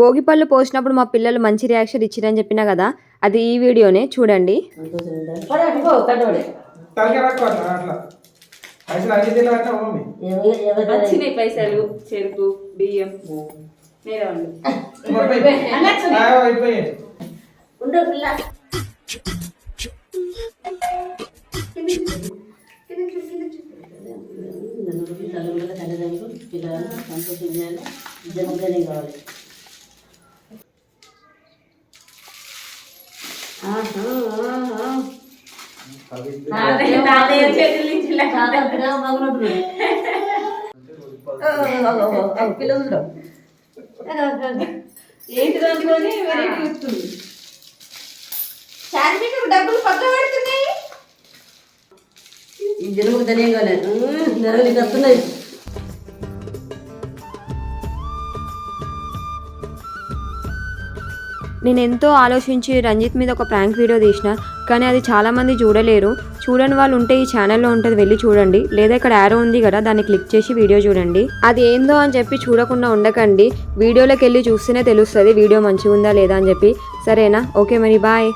భోగిపళ్ళు పోసినప్పుడు మా పిల్లలు మంచి రియాక్షన్ ఇచ్చిరని చెప్పినా కదా, అది ఈ వీడియోనే చూడండి. పైసలు చెరుకు బియ్యం సంతోషం చేయాలి, జనగనే కావాలి. పిల్లలు ఏంటి దాంట్లోని వెరైటీ వస్తుంది. డబ్బులు పక్క పెడుతున్నాయి. ఈ జనముకు ధన్యం కాలేదు, నెరవేసి వస్తున్నాయి. నేను ఎంతో ఆలోచించి రంజిత్ మీద ఒక ప్రాంక్ వీడియో తీసిన, కానీ అది చాలామంది చూడలేరు. చూడని వాళ్ళు ఉంటే ఈ ఛానల్లో ఉంటుంది, వెళ్ళి చూడండి. లేదా ఇక్కడ యారో ఉంది కదా, దాన్ని క్లిక్ చేసి వీడియో చూడండి. అది ఏందో అని చెప్పి చూడకుండా ఉండకండి, వీడియోలోకి వెళ్ళి చూస్తేనే తెలుస్తుంది వీడియో మంచిగా ఉందా లేదా అని చెప్పి. సరేనా? ఓకే మరి బాయ్.